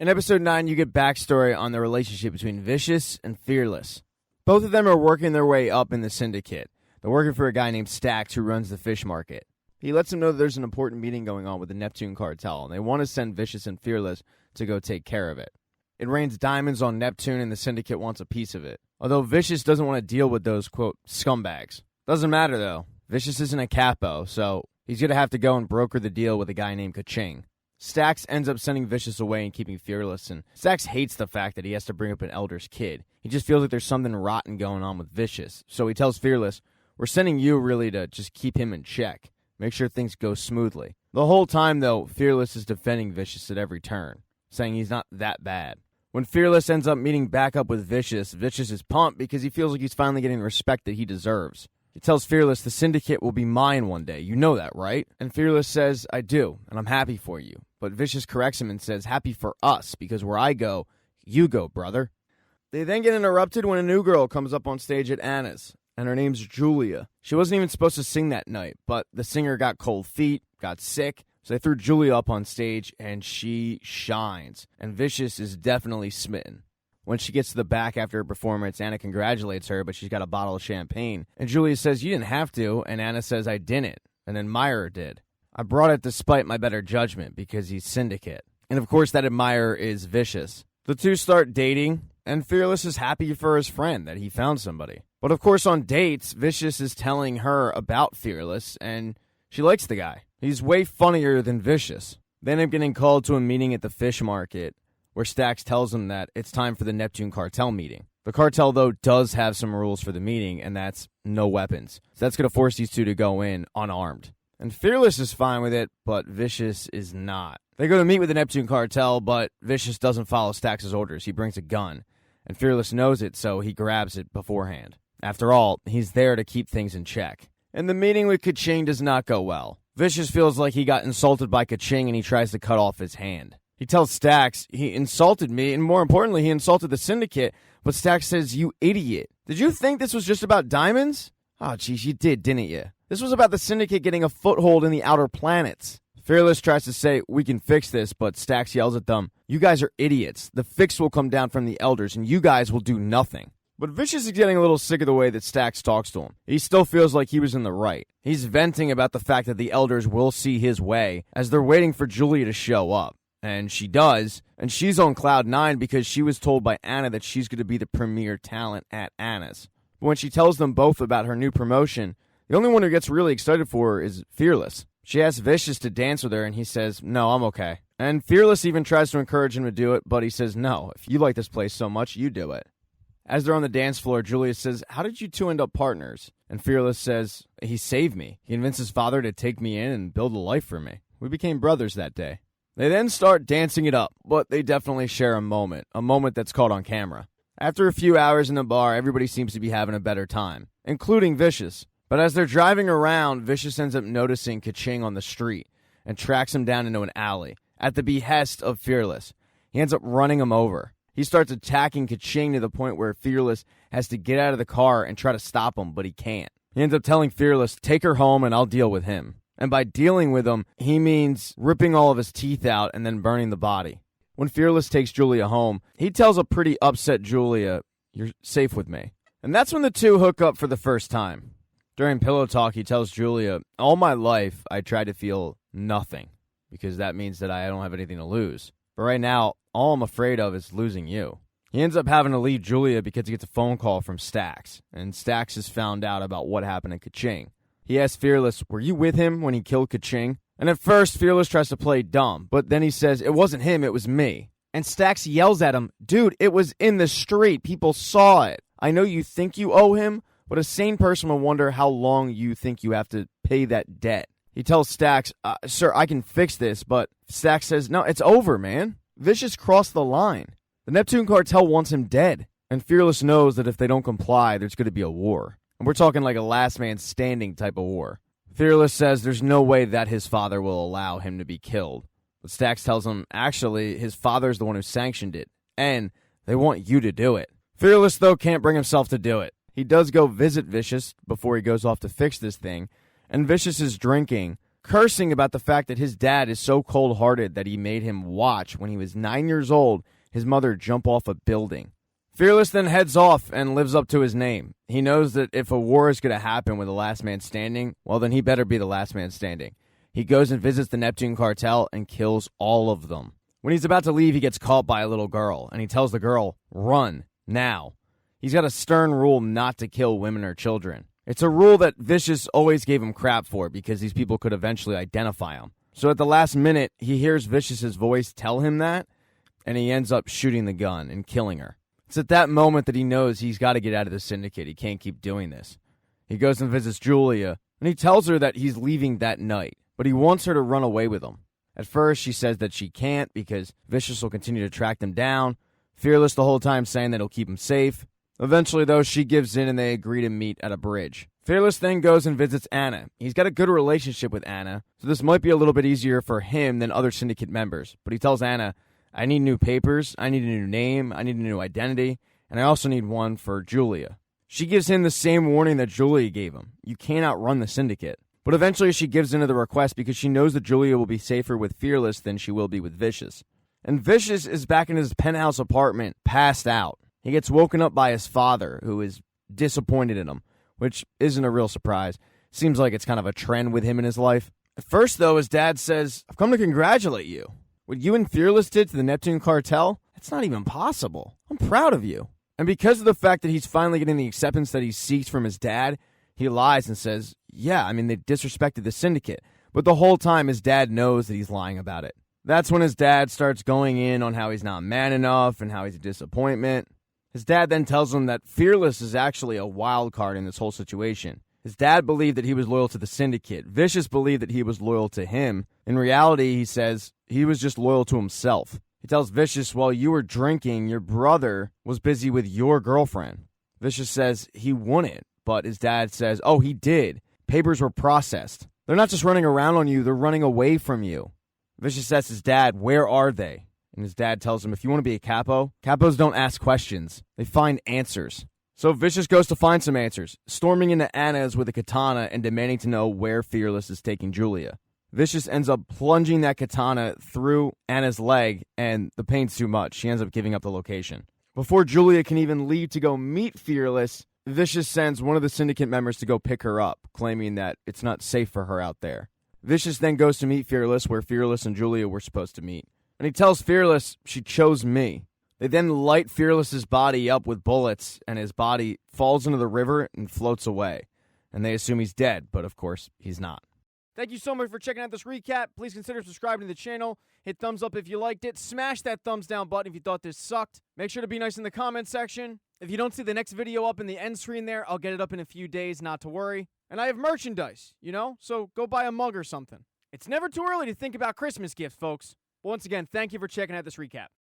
In episode 9, you get backstory on the relationship between Vicious and Fearless. Both of them are working their way up in the syndicate. They're working for a guy named Stax who runs the fish market. He lets them know that there's an important meeting going on with the Neptune cartel, and they want to send Vicious and Fearless to go take care of it. It rains diamonds on Neptune, and the syndicate wants a piece of it. Although Vicious doesn't want to deal with those, quote, scumbags. Doesn't matter, though. Vicious isn't a capo, so he's going to have to go and broker the deal with a guy named Kaching. Stax ends up sending Vicious away and keeping Fearless, and Stax hates the fact that he has to bring up an elder's kid. He just feels like there's something rotten going on with Vicious, so he tells Fearless, "We're sending you really to just keep him in check. Make sure things go smoothly." The whole time, though, Fearless is defending Vicious at every turn, saying he's not that bad. When Fearless ends up meeting back up with Vicious, Vicious is pumped because he feels like he's finally getting the respect that he deserves. He tells Fearless the syndicate will be mine one day. You know that, right? And Fearless says, "I do, and I'm happy for you." But Vicious corrects him and says, "Happy for us, because where I go, you go, brother." They then get interrupted when a new girl comes up on stage at Anna's, and her name's Julia. She wasn't even supposed to sing that night, but the singer got cold feet, got sick, so they threw Julia up on stage, and she shines. And Vicious is definitely smitten. When she gets to the back after her performance, Anna congratulates her, but she's got a bottle of champagne. And Julia says, "You didn't have to," and Anna says, "I didn't." And then Myra did. "I brought it despite my better judgment, because he's syndicate." And of course, that admirer is Vicious. The two start dating, and Fearless is happy for his friend that he found somebody. But of course, on dates, Vicious is telling her about Fearless, and she likes the guy. He's way funnier than Vicious. They end up getting called to a meeting at the fish market, where Stax tells them that it's time for the Neptune cartel meeting. The cartel, though, does have some rules for the meeting, and that's no weapons. So that's going to force these two to go in unarmed. And Fearless is fine with it, but Vicious is not. They go to meet with the Neptune cartel, but Vicious doesn't follow Stax's orders. He brings a gun, and Fearless knows it, so he grabs it beforehand. After all, he's there to keep things in check. And the meeting with Kaching does not go well. Vicious feels like he got insulted by Kaching, and he tries to cut off his hand. He tells Stax, "He insulted me, and more importantly, he insulted the syndicate." But Stax says, "You idiot. Did you think this was just about diamonds?" "Oh, geez, you did, didn't you? This was about the syndicate getting a foothold in the outer planets." Fearless tries to say, "We can fix this," but Stax yells at them, "You guys are idiots. The fix will come down from the elders, and you guys will do nothing." But Vicious is getting a little sick of the way that Stax talks to him. He still feels like he was in the right. He's venting about the fact that the elders will see his way as they're waiting for Julia to show up. And she does, and she's on cloud 9 because she was told by Anna that she's going to be the premier talent at Anna's. But when she tells them both about her new promotion, the only one who gets really excited for her is Fearless. She asks Vicious to dance with her, and he says, "No, I'm okay." And Fearless even tries to encourage him to do it, but he says, "No, if you like this place so much, you do it." As they're on the dance floor, Julia says, "How did you two end up partners?" And Fearless says, "He saved me. He convinced his father to take me in and build a life for me. We became brothers that day." They then start dancing it up, but they definitely share a moment that's caught on camera. After a few hours in the bar, everybody seems to be having a better time, including Vicious. But as they're driving around, Vicious ends up noticing Kaching on the street and tracks him down into an alley at the behest of Fearless. He ends up running him over. He starts attacking Kaching to the point where Fearless has to get out of the car and try to stop him, but he can't. He ends up telling Fearless, "Take her home and I'll deal with him." And by dealing with him, he means ripping all of his teeth out and then burning the body. When Fearless takes Julia home, he tells a pretty upset Julia, "You're safe with me." And that's when the two hook up for the first time. During pillow talk, he tells Julia, "All my life, I tried to feel nothing, because that means that I don't have anything to lose. But right now, all I'm afraid of is losing you." He ends up having to leave Julia because he gets a phone call from Stax, and Stax has found out about what happened to Kaching. He asks Fearless, "Were you with him when he killed Kaching?" And at first, Fearless tries to play dumb, but then he says, "It wasn't him, it was me." And Stax yells at him, "Dude, it was in the street. People saw it. I know you think you owe him, but a sane person will wonder how long you think you have to pay that debt." He tells Stax, "Sir, I can fix this," but Stax says, "No, it's over, man. Vicious crossed the line. The Neptune cartel wants him dead." And Fearless knows that if they don't comply, there's going to be a war. And we're talking like a last man standing type of war. Fearless says there's no way that his father will allow him to be killed. But Stax tells him, actually, his father's the one who sanctioned it, and they want you to do it. Fearless, though, can't bring himself to do it. He does go visit Vicious before he goes off to fix this thing, and Vicious is drinking, cursing about the fact that his dad is so cold-hearted that he made him watch, when he was 9 years old, his mother jump off a building. Fearless then heads off and lives up to his name. He knows that if a war is going to happen with the last man standing, well, then he better be the last man standing. He goes and visits the Neptune cartel and kills all of them. When he's about to leave, he gets caught by a little girl, and he tells the girl, "Run, now." He's got a stern rule not to kill women or children. It's a rule that Vicious always gave him crap for because these people could eventually identify him. So at the last minute, he hears Vicious's voice tell him that, and he ends up shooting the gun and killing her. It's at that moment that he knows he's got to get out of the syndicate. He can't keep doing this. He goes and visits Julia, and he tells her that he's leaving that night, but he wants her to run away with him. At first, she says that she can't because Vicious will continue to track them down, Fearless the whole time saying that he'll keep him safe. Eventually, though, she gives in and they agree to meet at a bridge. Fearless then goes and visits Anna. He's got a good relationship with Anna, so this might be a little bit easier for him than other syndicate members. But he tells Anna, "I need new papers, I need a new name, I need a new identity, and I also need one for Julia." She gives him the same warning that Julia gave him. You can't outrun the syndicate. But eventually she gives in to the request because she knows that Julia will be safer with Fearless than she will be with Vicious. And Vicious is back in his penthouse apartment, passed out. He gets woken up by his father, who is disappointed in him, which isn't a real surprise. Seems like it's kind of a trend with him in his life. At first, though, his dad says, "I've come to congratulate you. What you and Fearless did to the Neptune cartel, that's not even possible. I'm proud of you." And because of the fact that he's finally getting the acceptance that he seeks from his dad, he lies and says, "Yeah, I mean, they disrespected the syndicate." But the whole time, his dad knows that he's lying about it. That's when his dad starts going in on how he's not man enough and how he's a disappointment. His dad then tells him that Fearless is actually a wild card in this whole situation. His dad believed that he was loyal to the syndicate. Vicious believed that he was loyal to him. In reality, he says he was just loyal to himself. He tells Vicious, while you were drinking, your brother was busy with your girlfriend. Vicious says he wouldn't, but his dad says, "Oh, he did. Papers were processed. They're not just running around on you, they're running away from you." Vicious asks his dad, "Where are they?" And his dad tells him, "If you want to be a capo, capos don't ask questions. They find answers." So Vicious goes to find some answers, storming into Anna's with a katana and demanding to know where Fearless is taking Julia. Vicious ends up plunging that katana through Anna's leg, and the pain's too much. She ends up giving up the location. Before Julia can even leave to go meet Fearless, Vicious sends one of the syndicate members to go pick her up, claiming that it's not safe for her out there. Vicious then goes to meet Fearless, where Fearless and Julia were supposed to meet. And he tells Fearless, "She chose me." They then light Fearless's body up with bullets, and his body falls into the river and floats away. And they assume he's dead, but of course, he's not. Thank you so much for checking out this recap. Please consider subscribing to the channel. Hit thumbs up if you liked it. Smash that thumbs down button if you thought this sucked. Make sure to be nice in the comment section. If you don't see the next video up in the end screen there, I'll get it up in a few days, not to worry. And I have merchandise, so go buy a mug or something. It's never too early to think about Christmas gifts, folks. Once again, thank you for checking out this recap.